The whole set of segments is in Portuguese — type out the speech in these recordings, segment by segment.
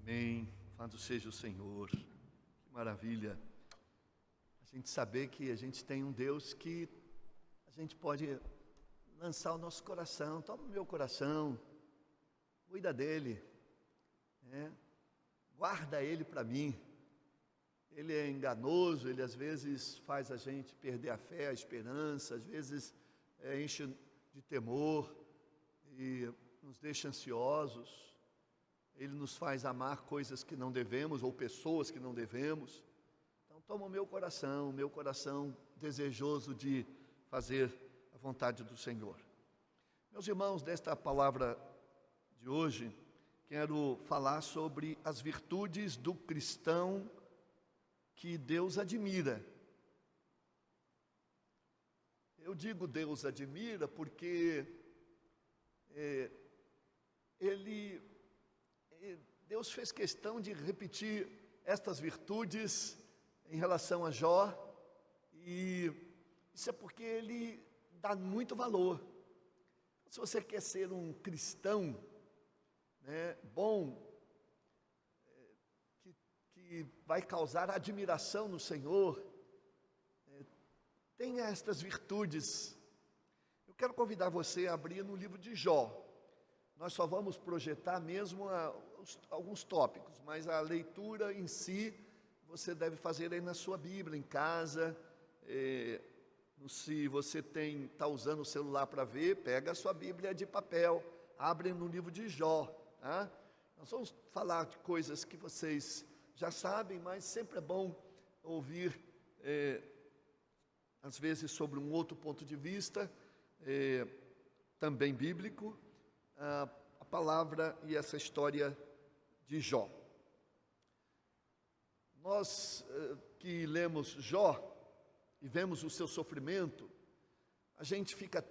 Amém. Louvado seja o Senhor. Que maravilha. A gente saber que a gente tem um Deus que a gente pode lançar o nosso coração. Toma o meu coração, cuida dele, né? Guarda ele para mim. Ele é enganoso, ele às vezes faz a gente perder a fé, a esperança, às vezes enche de temor e nos deixa ansiosos. Ele nos faz amar coisas que não devemos ou pessoas que não devemos. Então toma o meu coração desejoso de fazer a vontade do Senhor. Meus irmãos, desta palavra de hoje, quero falar sobre as virtudes do cristão que Deus admira. Eu digo Deus admira porque Deus fez questão de repetir estas virtudes em relação a Jó, e isso é porque Ele dá muito valor. Se você quer ser um cristão, né, bom, que vai causar admiração no Senhor, tenha estas virtudes. Eu quero convidar você a abrir no livro de Jó. Nós só vamos projetar mesmo alguns tópicos, mas a leitura em si, você deve fazer aí na sua Bíblia, em casa. Se você está usando o celular para ver, pega a sua Bíblia de papel, abre no livro de Jó. Tá? Nós vamos falar de coisas que vocês já sabem, mas sempre é bom ouvir, às vezes, sobre um outro ponto de vista, também bíblico, a palavra e essa história de Jó. Nós que lemos Jó e vemos o seu sofrimento, a gente fica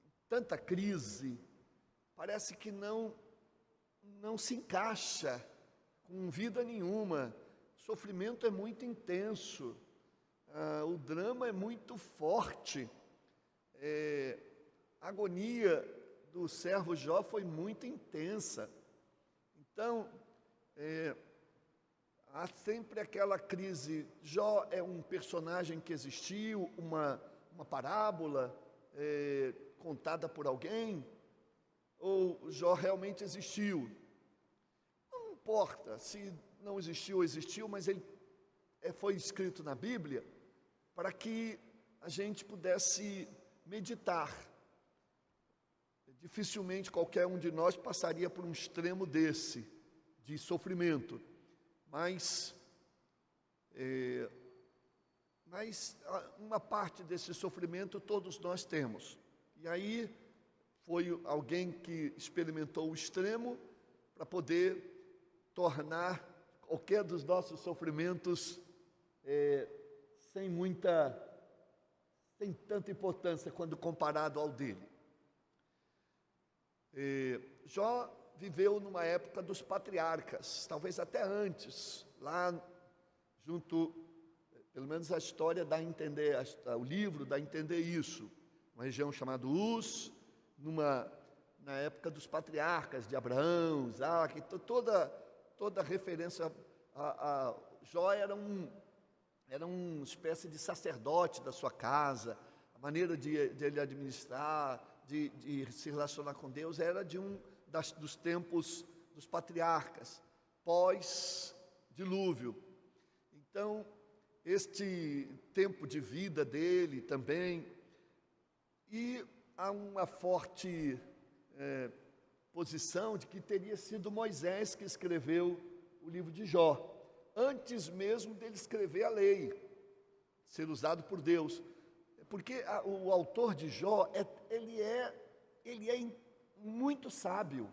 em tanta crise, parece que não se encaixa com vida nenhuma. O sofrimento é muito intenso, o drama é muito forte, a agonia do servo Jó foi muito intensa. Então, há sempre aquela crise. Jó é um personagem que existiu, uma parábola contada por alguém, ou Jó realmente existiu? Não importa se não existiu ou existiu, mas ele foi escrito na Bíblia para que a gente pudesse meditar. Dificilmente qualquer um de nós passaria por um extremo desse, de sofrimento, mas uma parte desse sofrimento todos nós temos. E aí foi alguém que experimentou o extremo para poder tornar qualquer dos nossos sofrimentos sem tanta importância quando comparado ao dele. Jó viveu numa época dos patriarcas, talvez até antes, lá junto, pelo menos a história dá a entender, o livro dá a entender isso, uma região chamada Uz, na época dos patriarcas, de Abraão, Isaac, toda referência a Jó era uma espécie de sacerdote da sua casa, a maneira de ele administrar, de se relacionar com Deus, era dos tempos dos patriarcas, pós-dilúvio. Então, este tempo de vida dele também, e há uma forte posição de que teria sido Moisés que escreveu o livro de Jó, antes mesmo dele escrever a lei, ser usado por Deus. Porque o autor de Jó, ele é muito sábio,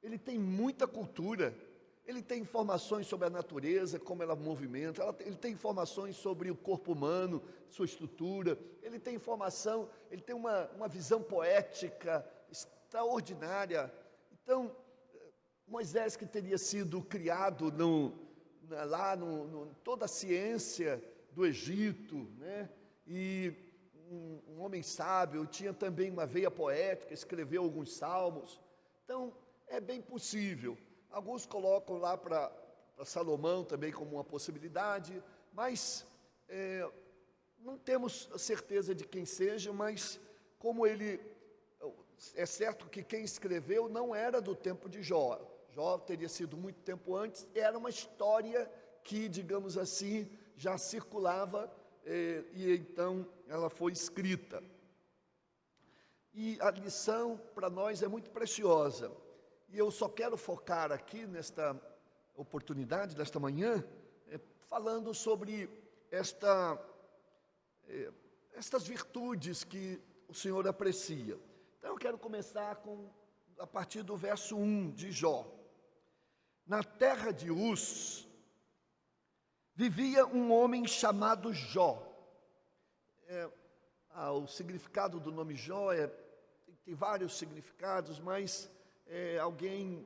ele tem muita cultura, ele tem informações sobre a natureza, como ela movimenta, ele tem informações sobre o corpo humano, sua estrutura, ele tem uma visão poética extraordinária. Então, Moisés, que teria sido criado toda a ciência do Egito, né, e um homem sábio, tinha também uma veia poética, escreveu alguns salmos. Então, é bem possível. alguns colocam lá para Salomão também como uma possibilidade, mas não temos certeza de quem seja, mas como é certo que quem escreveu não era do tempo de Jó. Jó teria sido muito tempo antes, era uma história que, digamos assim, já circulava e então ela foi escrita. E a lição para nós é muito preciosa. E eu só quero focar aqui nesta oportunidade, desta manhã, falando sobre estas virtudes que o Senhor aprecia. Então eu quero começar a partir do verso 1 de Jó. Na terra de Uz, vivia um homem chamado Jó. O significado do nome Jó tem vários significados, mas alguém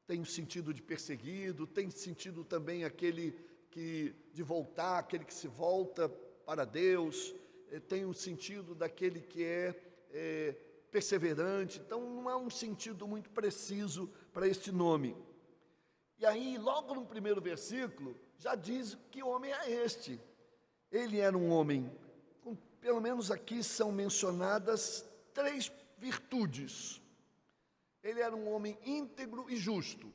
tem o sentido de perseguido, tem sentido também aquele de voltar, aquele que se volta para Deus, tem o sentido daquele que é perseverante. Então não há um sentido muito preciso para este nome. E aí, logo no primeiro versículo, já diz que homem é este. Ele era um homem, pelo menos aqui são mencionadas 3 virtudes. Ele era um homem íntegro e justo.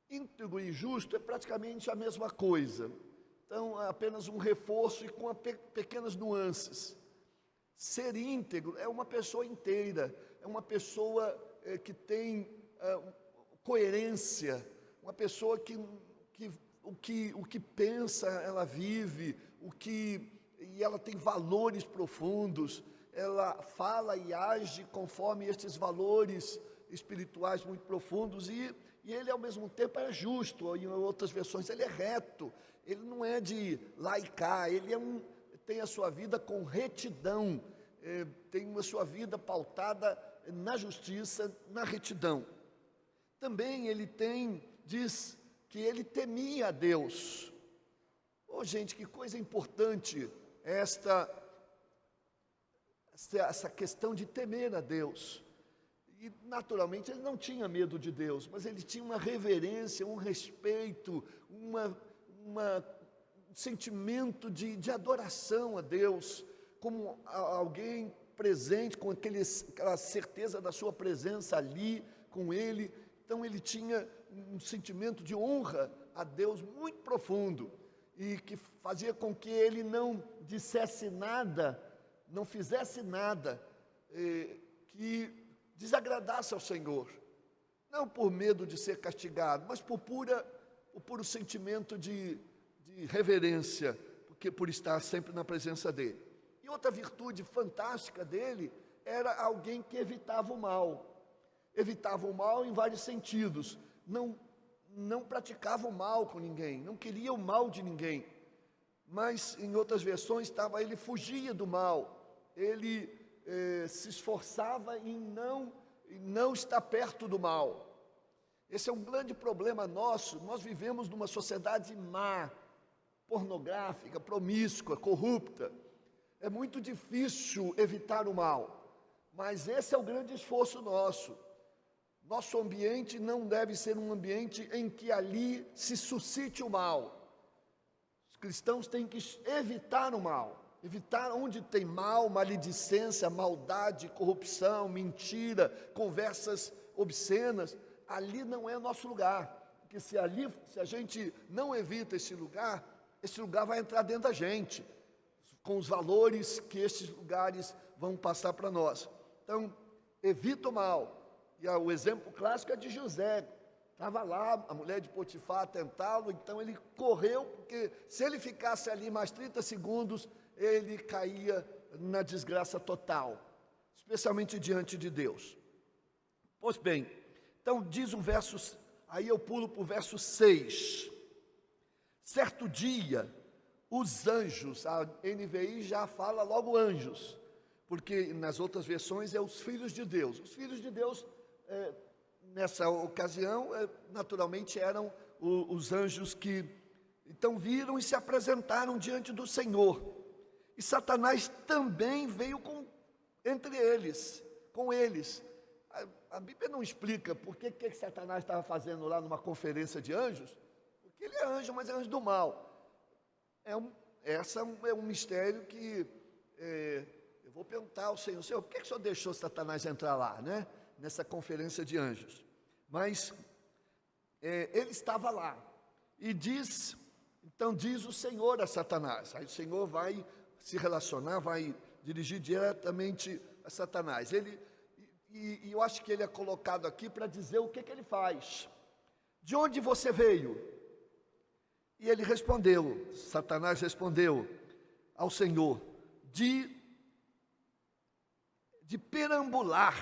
Íntegro e justo é praticamente a mesma coisa. Então, apenas um reforço e com pequenas nuances. Ser íntegro é uma pessoa inteira, é uma pessoa que tem coerência, uma pessoa que o que pensa, ela vive, e ela tem valores profundos, ela fala e age conforme estes valores espirituais muito profundos, e ele ao mesmo tempo é justo, ou em outras versões ele é reto, ele não é de lá e cá, ele tem a sua vida com retidão, tem a sua vida pautada na justiça, na retidão. Também diz que ele temia a Deus. Gente, que coisa importante essa questão de temer a Deus. E naturalmente ele não tinha medo de Deus, mas ele tinha uma reverência, um respeito, um sentimento de adoração a Deus, como alguém presente, com aquela certeza da sua presença ali com ele. Então ele tinha um sentimento de honra a Deus muito profundo, e que fazia com que ele não dissesse nada, não fizesse nada que desagradasse ao Senhor, não por medo de ser castigado, mas por puro sentimento de reverência, por estar sempre na presença dele. E outra virtude fantástica dele era alguém que evitava o mal em vários sentidos, não praticava o mal com ninguém, não queria o mal de ninguém, mas em outras versões ele fugia do mal, ele se esforçava em não estar perto do mal. Esse é um grande problema nosso. Nós vivemos numa sociedade má, pornográfica, promíscua, corrupta. É muito difícil evitar o mal, mas esse é o grande esforço nosso. Nosso ambiente não deve ser um ambiente em que ali se suscite o mal. Os cristãos têm que evitar o mal. Evitar onde tem mal, maledicência, maldade, corrupção, mentira, conversas obscenas. Ali não é nosso lugar, porque se a gente não evita esse lugar vai entrar dentro da gente, com os valores que esses lugares vão passar para nós. Então, evita o mal. E o exemplo clássico é de José. Estava lá, a mulher de Potifar a tentá-lo, então ele correu, porque se ele ficasse ali mais 30 segundos, ele caía na desgraça total, especialmente diante de Deus. Pois bem, então diz o verso, aí eu pulo para o verso 6. Certo dia, os anjos, a NVI já fala logo anjos, porque nas outras versões é os filhos de Deus. Os filhos de Deus, nessa ocasião, naturalmente eram os anjos que então viram e se apresentaram diante do Senhor. E Satanás também veio com eles. a Bíblia não explica por que Satanás estava fazendo lá numa conferência de anjos, porque ele é anjo, mas é anjo do mal. Essa é um mistério que eu vou perguntar ao Senhor, por que o Senhor deixou Satanás entrar lá, né? Nessa conferência de anjos? Mas ele estava lá, e então diz o Senhor a Satanás. Aí o Senhor vai se relacionar, vai dirigir diretamente a Satanás. E eu acho que ele é colocado aqui para dizer o que ele faz. De onde você veio? E ele respondeu, Satanás respondeu ao Senhor, de perambular,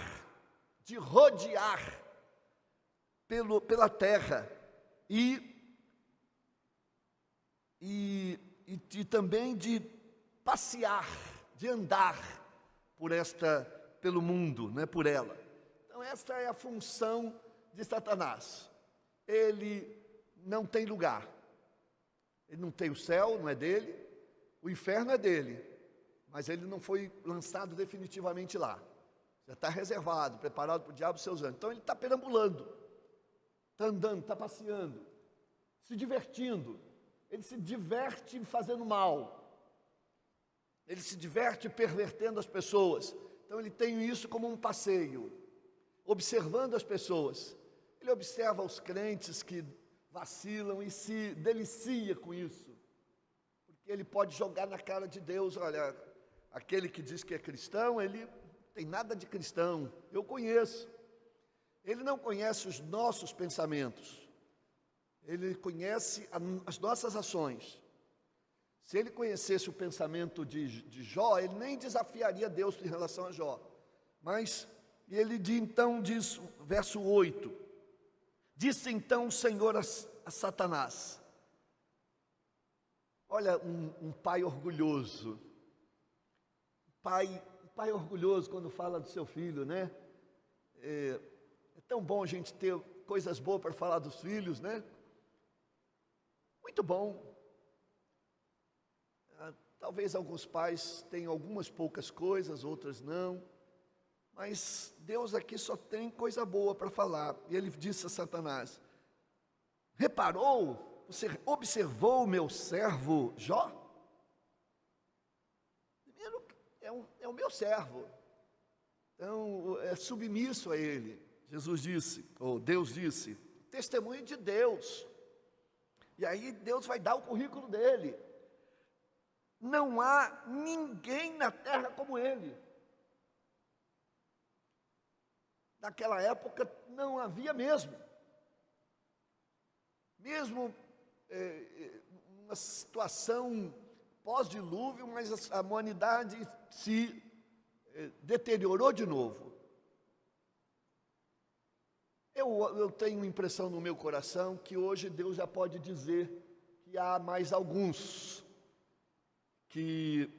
de rodear pela terra e também de passear, de andar pelo mundo, né, por ela. Então esta é a função de Satanás. Ele não tem lugar. Ele não tem o céu, não é dele, o inferno é dele, mas ele não foi lançado definitivamente lá. Já está reservado, preparado para o diabo e seus anjos. Então ele está perambulando, está andando, está passeando, se divertindo. Ele se diverte fazendo mal. Ele se diverte pervertendo as pessoas. Então ele tem isso como um passeio, observando as pessoas. Ele observa os crentes que vacilam e se delicia com isso, porque ele pode jogar na cara de Deus, olha, aquele que diz que é cristão, ele não tem nada de cristão, eu conheço. Ele não conhece os nossos pensamentos, ele conhece as nossas ações. Se ele conhecesse o pensamento de Jó, ele nem desafiaria Deus em relação a Jó. Mas ele então diz, verso 8, disse então o Senhor a Satanás, olha um pai orgulhoso, pai orgulhoso quando fala do seu filho, né? É tão bom a gente ter coisas boas para falar dos filhos, né? Muito bom. Talvez alguns pais tenham algumas poucas coisas, outras não, mas Deus aqui só tem coisa boa para falar. E ele disse a Satanás, reparou, você observou o meu servo Jó? Primeiro, é o meu servo, então é submisso a ele. Jesus disse, ou Deus disse, testemunho de Deus. E aí Deus vai dar o currículo dele. Não há ninguém na terra como ele. Naquela época não havia mesmo. Mesmo uma situação pós-dilúvio, mas a humanidade se deteriorou de novo. Eu tenho impressão no meu coração que hoje Deus já pode dizer que há mais alguns que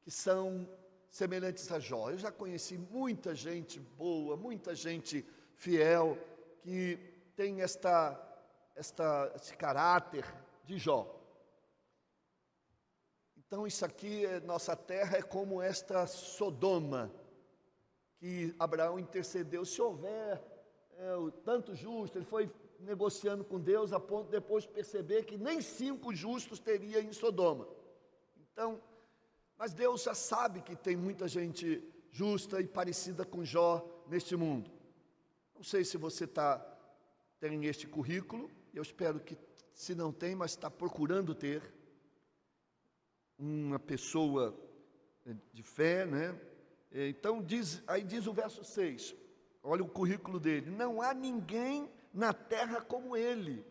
são semelhantes a Jó. Eu já conheci muita gente boa, muita gente fiel, que tem esse caráter de Jó. Então isso aqui, nossa terra é como esta Sodoma, que Abraão intercedeu, se houver tanto justo, ele foi negociando com Deus a ponto de depois perceber que nem 5 justos teria em Sodoma. Então, mas Deus já sabe que tem muita gente justa e parecida com Jó neste mundo. Não sei se você tem este currículo, eu espero que, se não tem, mas está procurando ter, uma pessoa de fé, né? Então, aí diz o verso 6, olha o currículo dele, não há ninguém na terra como ele.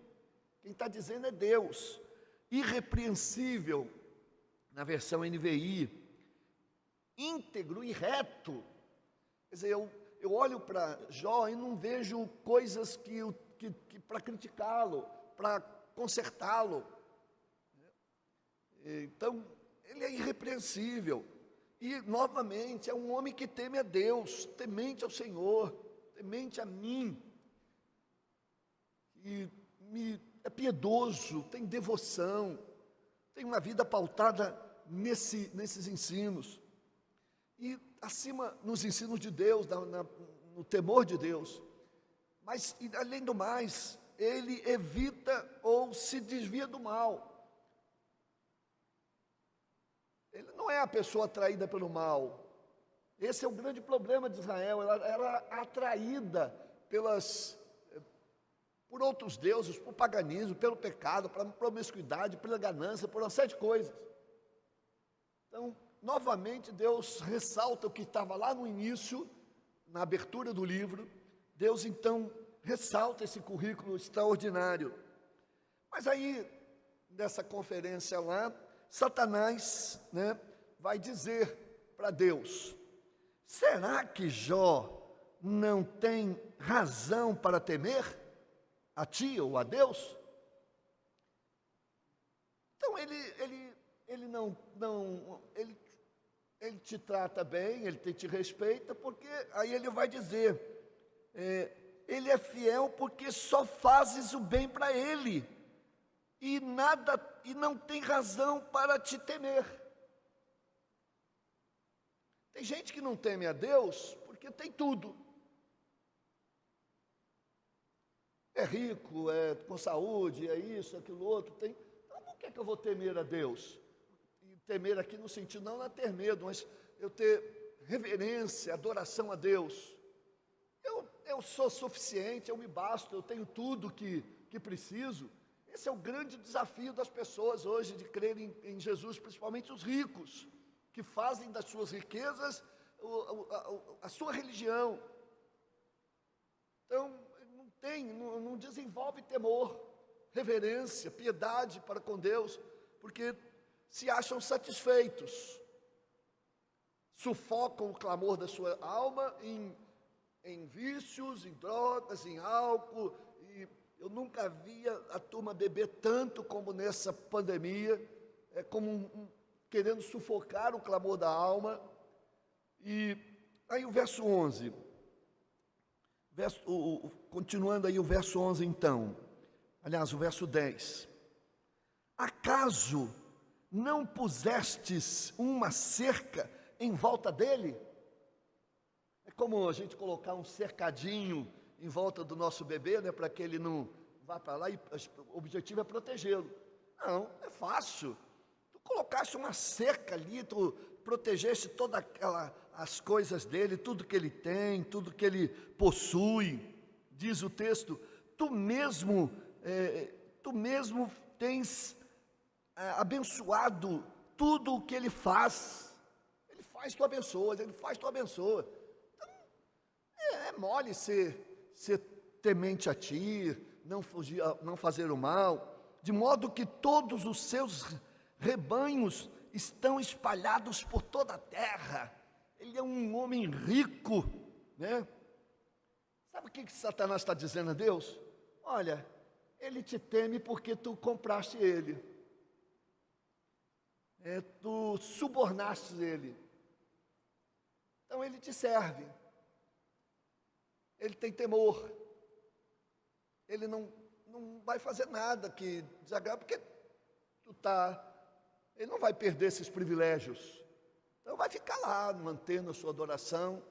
Quem está dizendo é Deus, irrepreensível, na versão NVI, íntegro e reto. Quer dizer, eu olho para Jó e não vejo coisas que para criticá-lo, para consertá-lo. Então, ele é irrepreensível. E, novamente, é um homem que teme a Deus, temente ao Senhor, temente a mim. E é piedoso, tem devoção, tem uma vida pautada nesses ensinos. E acima, nos ensinos de Deus, no temor de Deus, mas, além do mais, ele evita ou se desvia do mal. Ele não é a pessoa atraída pelo mal. Esse é o grande problema de Israel. Ela era atraída por outros deuses, por paganismo, pelo pecado, pela promiscuidade, pela ganância, por uma série de coisas. Então, novamente, Deus ressalta o que estava lá no início, na abertura do livro. Deus, então, ressalta esse currículo extraordinário. Mas aí, nessa conferência lá, Satanás, vai dizer para Deus: será que Jó não tem razão para temer a ti ou a Deus? Então ele te trata bem, ele te respeita, porque aí ele vai dizer, ele é fiel porque só fazes o bem para ele, e não tem razão para te temer. Tem gente que não teme a Deus porque tem tudo. É rico, é com saúde, é isso, aquilo outro. Então, por que eu vou temer a Deus? E temer aqui no sentido, não é ter medo, mas eu ter reverência, adoração a Deus. Eu sou suficiente, eu me basto, eu tenho tudo que preciso. Esse é o grande desafio das pessoas hoje, de crerem em Jesus, principalmente os ricos, que fazem das suas riquezas a sua religião. Então, não desenvolve temor, reverência, piedade para com Deus, porque se acham satisfeitos, sufocam o clamor da sua alma em vícios, em drogas, em álcool. E eu nunca via a turma beber tanto como nessa pandemia, querendo sufocar o clamor da alma. E aí o verso 11, continuando aí o verso 11 então, aliás o verso 10, acaso não pusestes uma cerca em volta dele? É como a gente colocar um cercadinho em volta do nosso bebê, para que ele não vá para lá, e o objetivo é protegê-lo. Não, é fácil. Tu colocaste uma cerca ali, tu protegeste todas as coisas dele, tudo que ele tem, tudo que ele possui. Diz o texto, tu mesmo tens abençoado tudo o que ele faz. Ele faz, tu abençoas, ele faz, tu abençoa. Então, é mole ser temente a ti, não fugir, não fazer o mal, de modo que todos os seus rebanhos estão espalhados por toda a terra. Ele é um homem rico, Sabe o que Satanás está dizendo a Deus? Olha, ele te teme porque tu compraste ele, tu subornaste ele, então ele te serve, ele tem temor, ele não vai fazer nada que desagrade, porque ele não vai perder esses privilégios, então vai ficar lá, mantendo a sua adoração.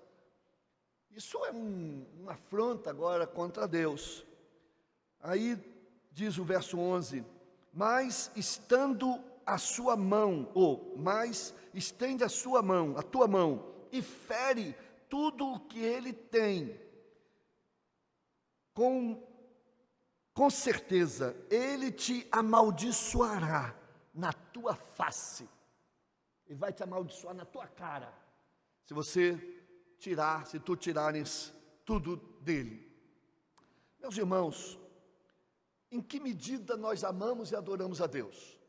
Isso é uma afronta agora contra Deus. Aí diz o verso 11, mas estando a sua mão, mas estende a tua mão, e fere tudo o que ele tem, com certeza ele te amaldiçoará na tua face. Ele vai te amaldiçoar na tua cara, se tu tirares tudo dele. Meus irmãos, em que medida nós amamos e adoramos a Deus?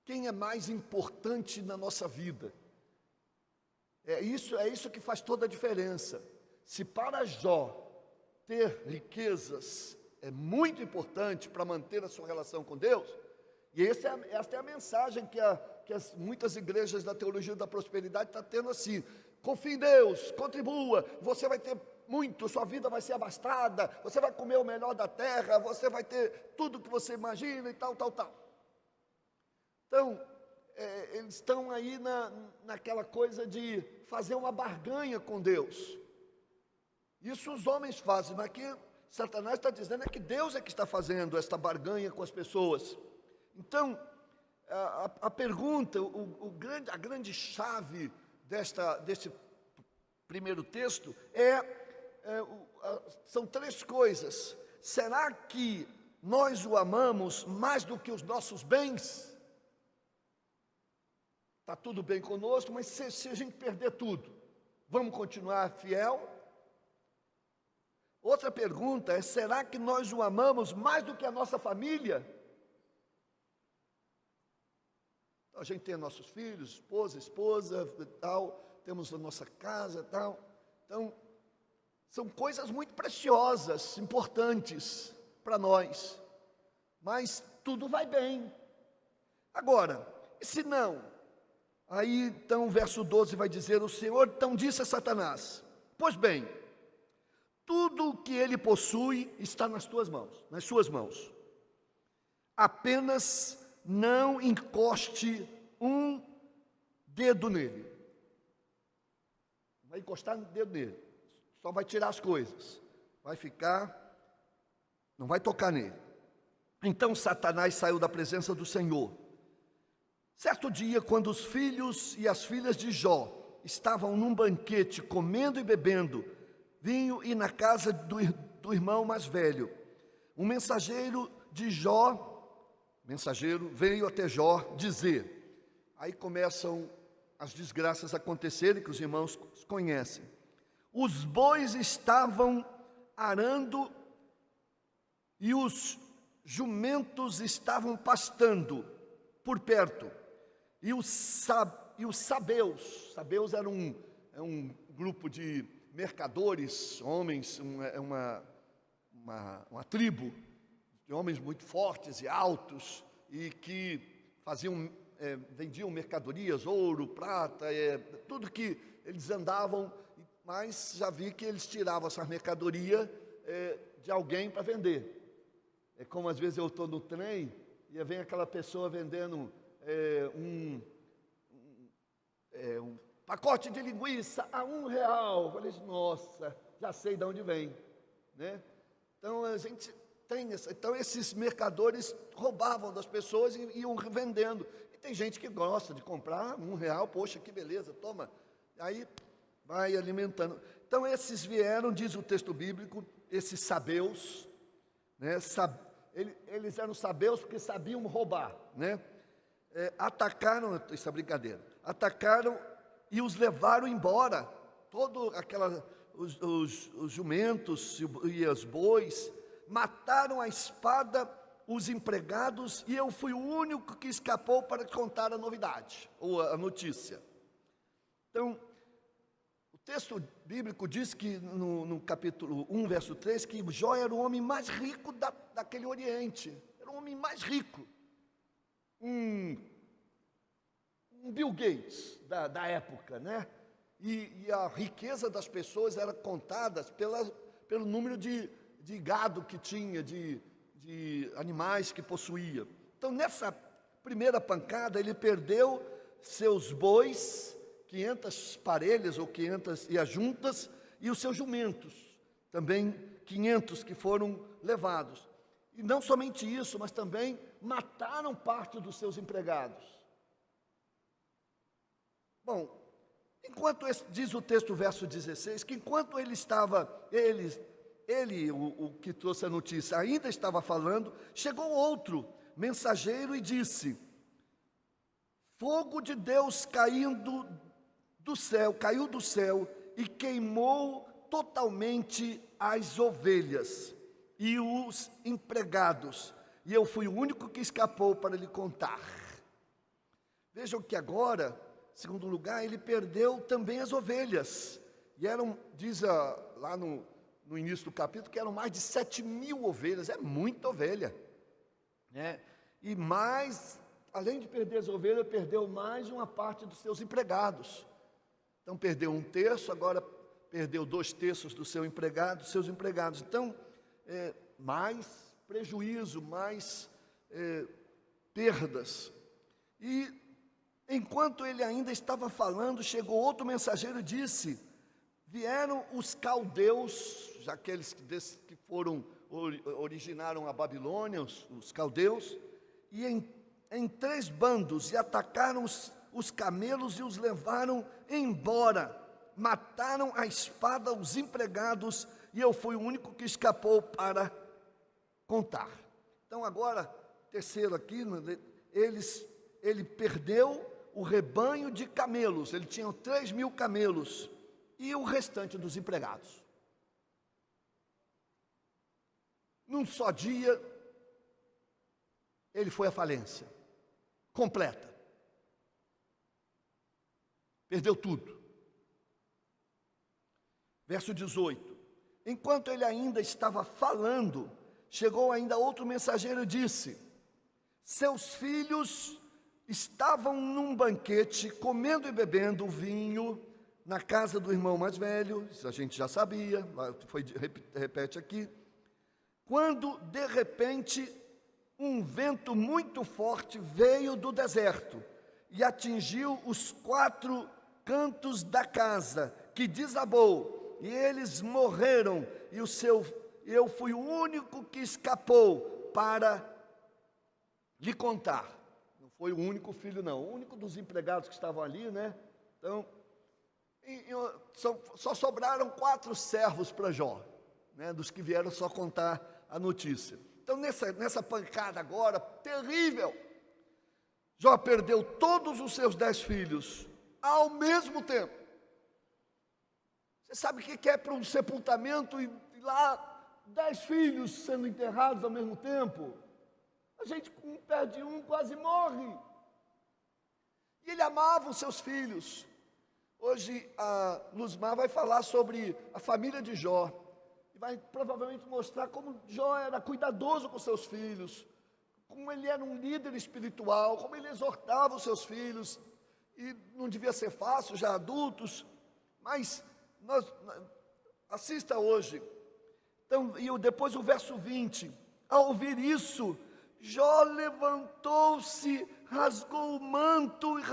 Quem é mais importante na nossa vida? É isso que faz toda a diferença. Se para Jó ter riquezas é muito importante para manter a sua relação com Deus, e esta é a mensagem que muitas igrejas da teologia da prosperidade estão tendo assim: confie em Deus, contribua, você vai ter muito, sua vida vai ser abastada, você vai comer o melhor da terra, você vai ter tudo que você imagina e tal. Então, eles estão aí naquela coisa de fazer uma barganha com Deus. Isso os homens fazem, mas aqui Satanás está dizendo que Deus é que está fazendo esta barganha com as pessoas. Então, a pergunta, a grande chave deste primeiro texto são três coisas. Será que nós o amamos mais do que os nossos bens? Está tudo bem conosco, mas se a gente perder tudo, vamos continuar fiel? Outra pergunta é: será que nós o amamos mais do que a nossa família? Então, a gente tem nossos filhos, esposa, tal, temos a nossa casa, tal. Então, são coisas muito preciosas, importantes para nós, mas tudo vai bem. Agora, e se não? Aí, então, o verso 12 vai dizer: o Senhor então disse a Satanás: pois bem, tudo o que ele possui está nas tuas mãos, nas suas mãos. Apenas não encoste um dedo nele. Não vai encostar um dedo nele, só vai tirar as coisas. Vai ficar, não vai tocar nele. Então Satanás saiu da presença do Senhor. Certo dia, quando os filhos e as filhas de Jó estavam num banquete, comendo e bebendo vinho, e na casa do irmão mais velho, um mensageiro veio até Jó dizer. Aí começam as desgraças a acontecerem, que os irmãos conhecem. Os bois estavam arando e os jumentos estavam pastando por perto. E os sabeus era um grupo de mercadores, homens, uma tribo de homens muito fortes e altos, e que vendiam mercadorias, ouro, prata, tudo que eles andavam, mas já vi que eles tiravam essa mercadoria de alguém para vender. É como às vezes eu estou no trem e vem aquela pessoa vendendo um pacote de linguiça a R$1. Eu falei: nossa, já sei de onde vem, né? Então a gente tem então esses mercadores roubavam das pessoas e iam vendendo. E tem gente que gosta de comprar R$1, poxa, que beleza, toma. Aí vai alimentando. Então esses vieram, diz o texto bíblico, esses sabeus, né? Eles eram sabeus porque sabiam roubar, né? Atacaram, essa brincadeira, atacaram e os levaram embora, os jumentos e os bois, mataram a espada os empregados, e eu fui o único que escapou para contar a novidade, ou a notícia. Então, o texto bíblico diz que no capítulo 1, verso 3, que Jó era o homem mais rico daquele Oriente, era o homem mais rico. Um Bill Gates da época, né? E a riqueza das pessoas era contada pelo número de gado que tinha, de animais que possuía. Então, nessa primeira pancada, ele perdeu seus bois, 500 parelhas ou 500 e as juntas, e os seus jumentos, também 500 que foram levados. E não somente isso, mas também mataram parte dos seus empregados. Bom, diz o texto, verso 16, que enquanto ele estava, o que trouxe a notícia, ainda estava falando, chegou outro mensageiro e disse: fogo de Deus caiu do céu e queimou totalmente as ovelhas e os empregados, e eu fui o único que escapou para lhe contar. Vejam que agora, em segundo lugar, ele perdeu também as ovelhas, e diz lá no início do capítulo, que eram mais de 7.000 ovelhas, é muita ovelha, né? E mais, além de perder as ovelhas, perdeu mais uma parte dos seus empregados. Então perdeu 1/3, agora perdeu 2/3 dos seus empregados. Então, mais prejuízo, mais perdas. E enquanto ele ainda estava falando, chegou outro mensageiro e disse: vieram os caldeus, já aqueles que originaram a Babilônia, os caldeus, e em 3 bandos, e atacaram os camelos e os levaram embora. Mataram à espada os empregados, e eu fui o único que escapou para contar. Então agora, terceiro aqui, ele perdeu o rebanho de camelos, ele tinha 3.000 camelos, e o restante dos empregados. Num só dia, ele foi à falência completa. Perdeu tudo. Verso 18. Enquanto ele ainda estava falando, chegou ainda outro mensageiro e disse: seus filhos estavam num banquete, comendo e bebendo vinho, na casa do irmão mais velho. Isso a gente já sabia, repete aqui. Quando, de repente, um vento muito forte veio do deserto e atingiu os 4 cantos da casa, que desabou, e eles morreram, e eu fui o único que escapou para lhe contar. Não foi o único filho, não, o único dos empregados que estavam ali, né? Então, só sobraram 4 servos para Jó, né? Dos que vieram só contar a notícia. Então, nessa pancada agora, terrível, Jó perdeu todos os seus 10 filhos, ao mesmo tempo. Você sabe o que é para um sepultamento e lá 10 filhos sendo enterrados ao mesmo tempo? A gente perde um, quase morre. E ele amava os seus filhos. Hoje a Luzmar vai falar sobre a família de Jó. E vai provavelmente mostrar como Jó era cuidadoso com seus filhos, como ele era um líder espiritual, como ele exortava os seus filhos. E não devia ser fácil, já adultos, mas assista hoje. Então, e depois o verso 20, ao ouvir isso, Jó levantou-se, rasgou o manto, e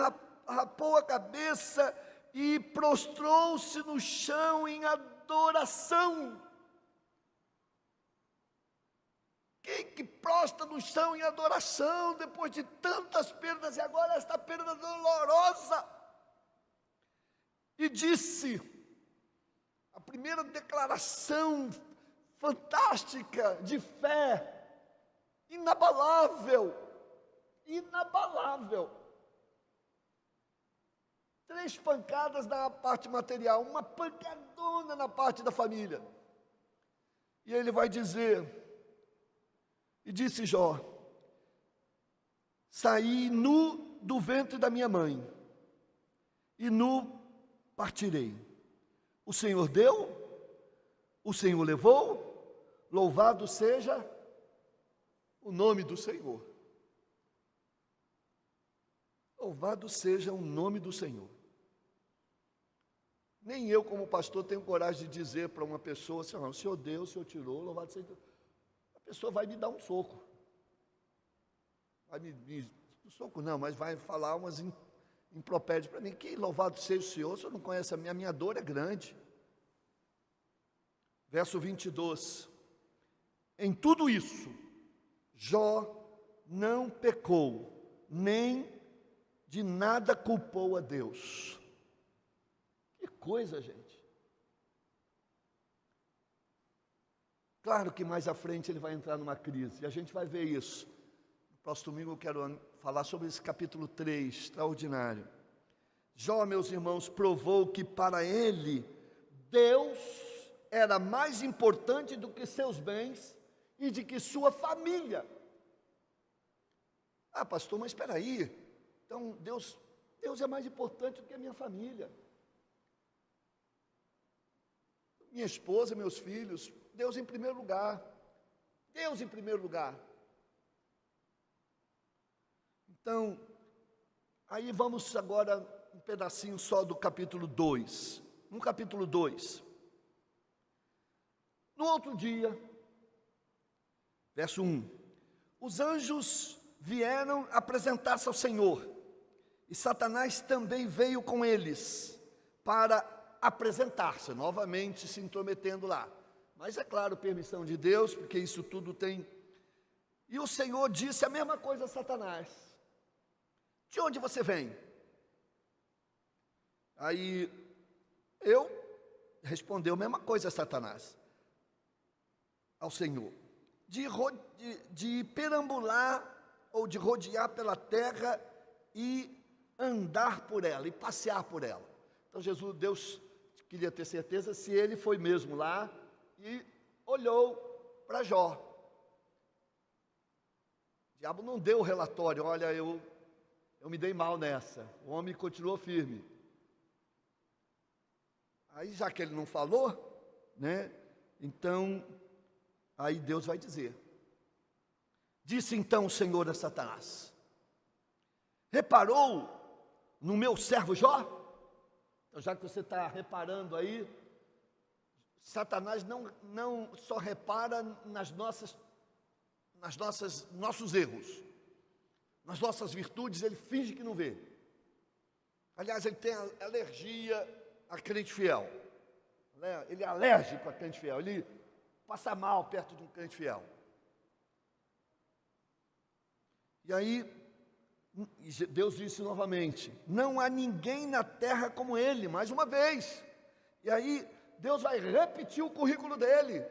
rapou a cabeça e prostrou-se no chão em adoração. Quem que prostra no chão em adoração depois de tantas perdas e agora esta perda dolorosa? E disse, a primeira declaração fantástica de fé, inabalável, 3 pancadas na parte material, uma pancadona na parte da família. E ele vai dizer, e disse Jó, saí nu do ventre da minha mãe, e nu partirei. O Senhor deu, o Senhor levou, louvado seja o nome do Senhor. Louvado seja o nome do Senhor. Nem eu, como pastor, tenho coragem de dizer para uma pessoa assim, o Senhor deu, o Senhor tirou, louvado seja. A pessoa vai me dar um soco. Soco não, mas vai falar umas impropérios para mim. Que louvado seja o Senhor, o Senhor não conhece a minha dor é grande. Verso 22. Em tudo isso, Jó não pecou, nem de nada culpou a Deus. Que coisa, gente. Claro que mais à frente ele vai entrar numa crise, e a gente vai ver isso. No próximo domingo eu quero falar sobre esse capítulo 3, extraordinário. Jó, meus irmãos, provou que para ele, Deus era mais importante do que seus bens e de que sua família. Ah, pastor, mas espera aí. Então, Deus é mais importante do que a minha família. Minha esposa, meus filhos, Deus em primeiro lugar. Deus em primeiro lugar. Então, aí vamos agora um pedacinho só do capítulo 2. No capítulo 2. No outro dia, verso 1. Os anjos vieram apresentar-se ao Senhor, e Satanás também veio com eles, para apresentar-se, novamente se intrometendo lá. Mas é claro, permissão de Deus, porque isso tudo tem. E o Senhor disse a mesma coisa a Satanás: de onde você vem? Aí eu respondeu a mesma coisa a Satanás, ao Senhor, de perambular ou de rodear pela terra e andar por ela, e passear por ela. Então Deus queria ter certeza se ele foi mesmo lá e olhou para Jó. O diabo não deu o relatório: olha, eu me dei mal nessa. O homem continuou firme. Aí, já que ele não falou, né? Então, aí Deus vai dizer: disse então o Senhor a Satanás: reparou no meu servo Jó? Então, já que você está reparando aí, Satanás não só repara nossos erros, nas nossas virtudes, ele finge que não vê. Aliás, ele tem alergia a crente fiel, né? Ele é alérgico a crente fiel, ele passa mal perto de um crente fiel. E aí, Deus disse novamente: não há ninguém na terra como ele, mais uma vez. E aí, Deus vai repetir o currículo dele.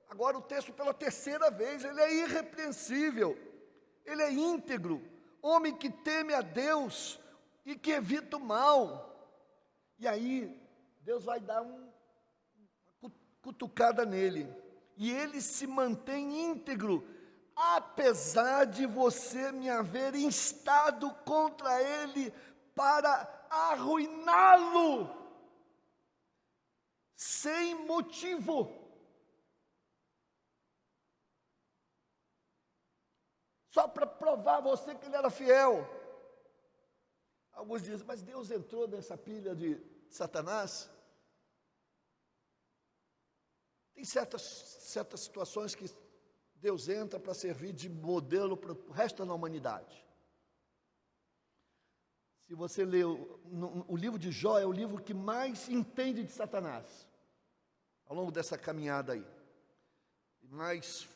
Agora o texto pela terceira vez: ele é irrepreensível, ele é íntegro, homem que teme a Deus e que evita o mal. E aí, Deus vai dar uma cutucada nele, e ele se mantém íntegro, apesar de você me haver instado contra ele para arruiná-lo, sem motivo. Só para provar a você que ele era fiel. Alguns dizem: mas Deus entrou nessa pilha de Satanás? Tem certas situações que Deus entra para servir de modelo para o resto da humanidade. Se você ler o livro de Jó, é o livro que mais entende de Satanás, ao longo dessa caminhada aí. Mas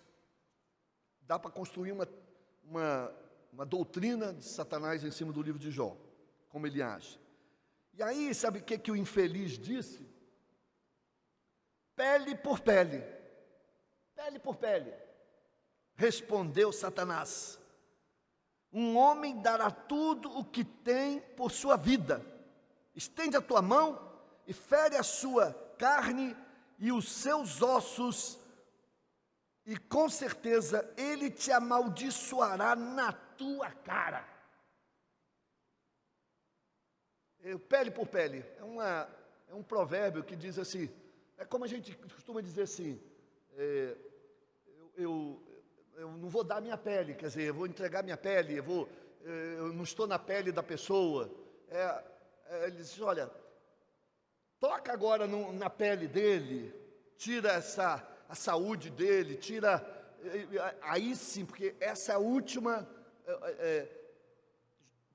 dá para construir uma doutrina de Satanás em cima do livro de Jó, como ele age. E aí, sabe o que o infeliz disse? Pele por pele. Pele por pele. Respondeu Satanás: um homem dará tudo o que tem por sua vida. Estende a tua mão e fere a sua carne e os seus ossos, e com certeza ele te amaldiçoará na tua cara. Pele por pele. É um provérbio que diz assim, é como a gente costuma dizer assim, eu não vou dar minha pele, quer dizer, eu vou entregar minha pele, eu não estou na pele da pessoa. Ele diz: olha, toca agora na pele dele, tira a saúde dele, tira, aí sim, porque essa última,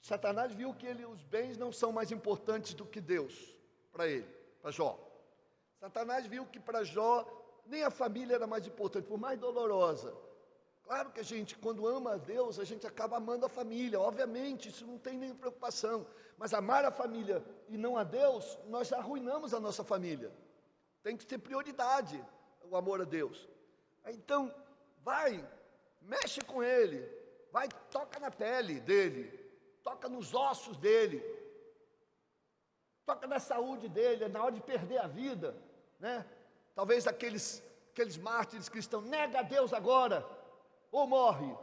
Satanás viu que os bens não são mais importantes do que Deus, para ele, para Jó. Satanás viu que para Jó, nem a família era mais importante, por mais dolorosa. Claro que a gente, quando ama a Deus, a gente acaba amando a família, obviamente, isso não tem nem preocupação. Mas amar a família e não a Deus, nós arruinamos a nossa família. Tem que ter prioridade o amor a Deus. Então, vai, mexe com ele, vai, toca na pele dele, toca nos ossos dele, toca na saúde dele, na hora de perder a vida, né? Talvez aqueles mártires cristãos: nega a Deus agora, ou morre.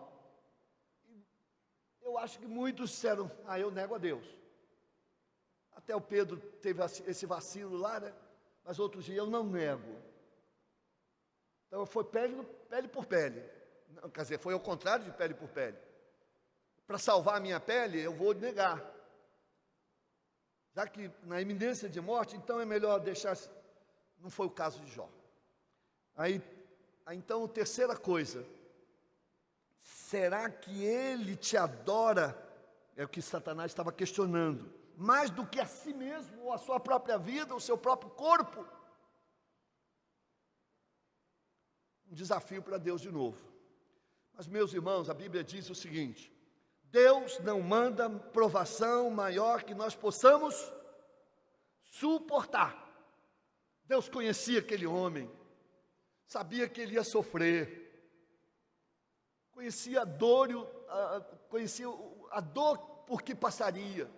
Eu acho que muitos disseram: eu nego a Deus. Até o Pedro teve esse vacilo lá, né? Mas outros dias: eu não nego. Então foi pele por pele. Não, quer dizer, foi ao contrário de pele por pele. Para salvar a minha pele, eu vou negar. Já que na iminência de morte, então é melhor deixar. Não foi o caso de Jó. Aí então, terceira coisa: será que ele te adora? É o que Satanás estava questionando. mais do que a si mesmo, ou a sua própria vida, o seu próprio corpo. Um desafio para Deus de novo. Mas, meus irmãos, a Bíblia diz o seguinte: Deus não manda provação maior que nós possamos suportar. Deus conhecia aquele homem, sabia que ele ia sofrer, conhecia a dor, conhecia a dor por que passaria,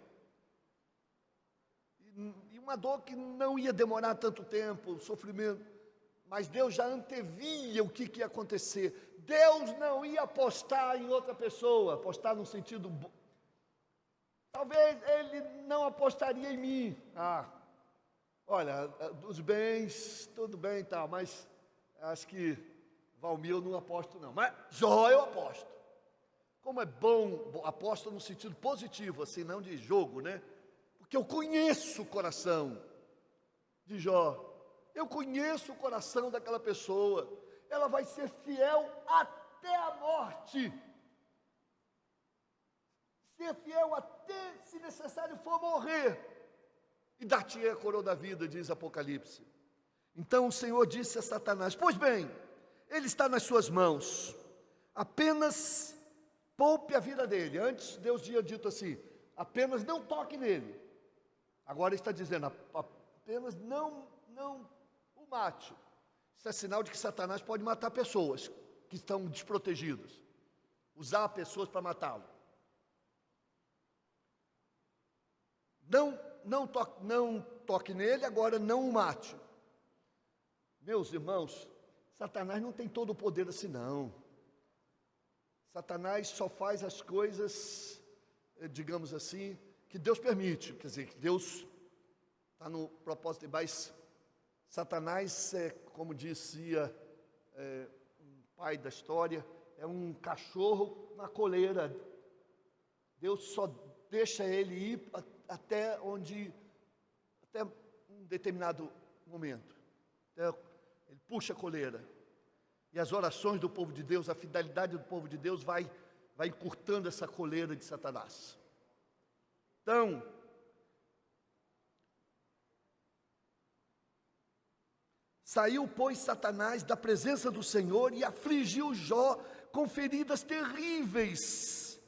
e uma dor que não ia demorar tanto tempo, o sofrimento, mas Deus já antevia o que ia acontecer. Deus não ia apostar em outra pessoa, apostar no sentido, talvez ele não apostaria em mim. Olha, dos bens, tudo bem e tal, mas acho que Valmir eu não aposto não, mas Jó eu aposto. Como é bom, aposto no sentido positivo, assim, não de jogo, né? Porque eu conheço o coração de Jó, eu conheço o coração daquela pessoa, ela vai ser fiel até a morte, ser fiel até, se necessário for, morrer, e dar-te-ei a coroa da vida, diz Apocalipse. Então o Senhor disse a Satanás: pois bem, ele está nas suas mãos, apenas poupe a vida dele. Antes Deus tinha dito assim: apenas não toque nele. Agora está dizendo: apenas não o mate. Isso é sinal de que Satanás pode matar pessoas que estão desprotegidas, usar pessoas para matá-lo. Não toque nele, agora não o mate. Meus irmãos, Satanás não tem todo o poder assim não. Satanás só faz as coisas, digamos assim, que Deus permite, quer dizer, que Deus está no propósito, mas Satanás, como dizia um pai da história, é um cachorro na coleira. Deus só deixa ele ir até um determinado momento. Ele puxa a coleira. E as orações do povo de Deus, a fidelidade do povo de Deus vai encurtando essa coleira de Satanás. Então, saiu, pois, Satanás da presença do Senhor e afligiu Jó com feridas terríveis,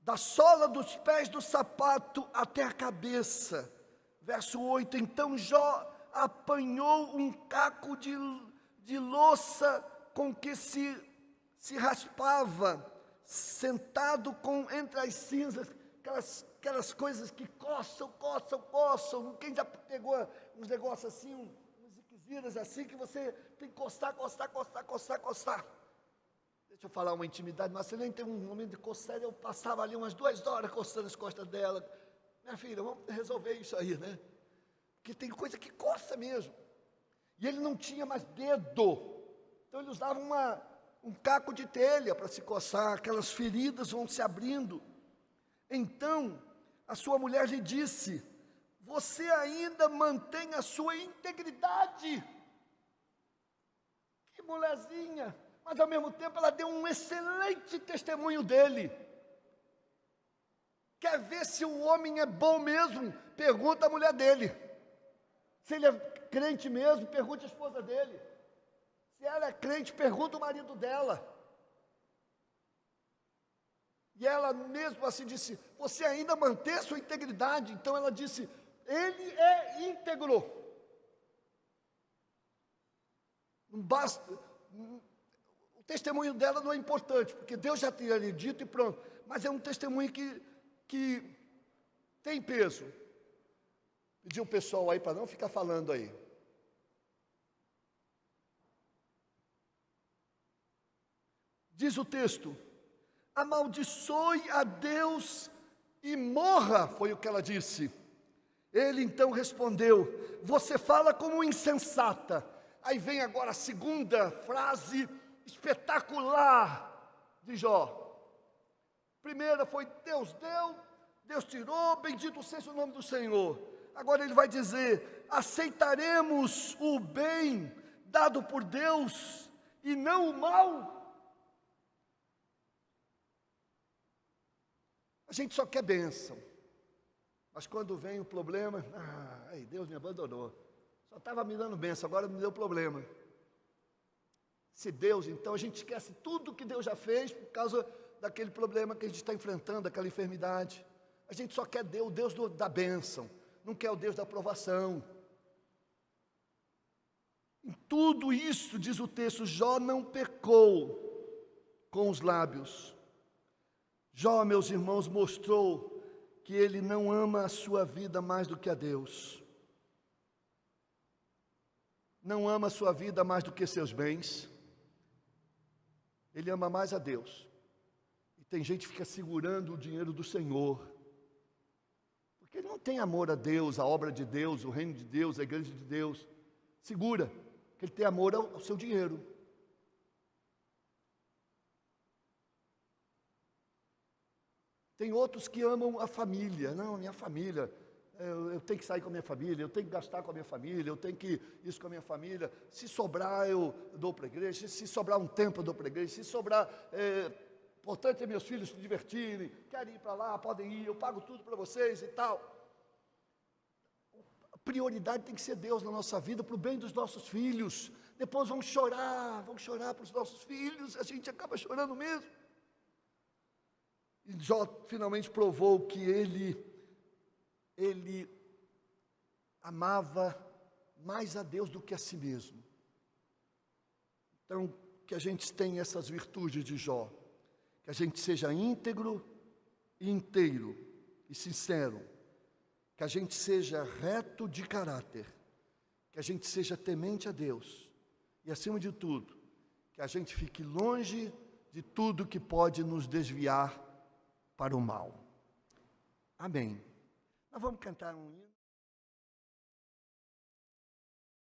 da sola dos pés do sapato até a cabeça. Verso 8, então Jó apanhou um caco de louça com que se raspava, sentado entre as cinzas, aquelas coisas que coçam. Quem já pegou uns negócios assim, uns iquisiras assim, que você tem que coçar. Deixa eu falar uma intimidade, mas você nem tem um momento de coçar. Eu passava ali umas 2 horas coçando as costas dela. Minha filha, vamos resolver isso aí, né? Porque tem coisa que coça mesmo. E ele não tinha mais dedo, então ele usava um caco de telha para se coçar. Aquelas feridas vão se abrindo. Então a sua mulher lhe disse: você ainda mantém a sua integridade. Que mulherzinha! Mas ao mesmo tempo ela deu um excelente testemunho dele. Quer ver se o homem é bom mesmo? Pergunta a mulher dele. Se ele é crente mesmo, pergunte a esposa dele. Se ela é crente, pergunta o marido dela. E ela mesmo assim disse: você ainda mantém a sua integridade? Então ela disse: ele é íntegro. Não basta, o testemunho dela não é importante, porque Deus já tinha lhe dito e pronto. Mas é um testemunho que tem peso. Pedi o pessoal aí para não ficar falando aí. Diz o texto: amaldiçoe a Deus e morra, foi o que ela disse. Ele então respondeu: você fala como insensata. Aí vem agora a segunda frase espetacular de Jó. Primeira foi: Deus deu, Deus tirou, bendito seja o nome do Senhor. Agora ele vai dizer: aceitaremos o bem dado por Deus e não o mal? A gente só quer bênção. Mas quando vem o problema, aí Deus me abandonou. Só estava me dando bênção, agora me deu problema. Se Deus, então a gente esquece tudo que Deus já fez por causa daquele problema que a gente está enfrentando, aquela enfermidade. A gente só quer o Deus da bênção, não quer o Deus da aprovação. Em tudo isso, diz o texto, Jó não pecou com os lábios. Jó, meus irmãos, mostrou que ele não ama a sua vida mais do que a Deus. Não ama a sua vida mais do que seus bens. Ele ama mais a Deus. E tem gente que fica segurando o dinheiro do Senhor. Porque ele não tem amor a Deus, a obra de Deus, o reino de Deus, a igreja de Deus. Segura, que ele tem amor ao seu dinheiro. Tem outros que amam a família. Não, minha família, eu tenho que sair com a minha família, eu tenho que gastar com a minha família, eu tenho que isso com a minha família. Se sobrar, eu dou para a igreja. Se sobrar um tempo, eu dou para a igreja. Se sobrar, importante é meus filhos se divertirem. Querem ir para lá, podem ir, eu pago tudo para vocês e tal. A prioridade tem que ser Deus na nossa vida, para o bem dos nossos filhos. Depois vão chorar para os nossos filhos, a gente acaba chorando mesmo. E Jó finalmente provou que ele amava mais a Deus do que a si mesmo. Então, que a gente tenha essas virtudes de Jó, que a gente seja íntegro e inteiro e sincero, que a gente seja reto de caráter, que a gente seja temente a Deus e, acima de tudo, que a gente fique longe de tudo que pode nos desviar para o mal. Amém. Nós vamos cantar um hino.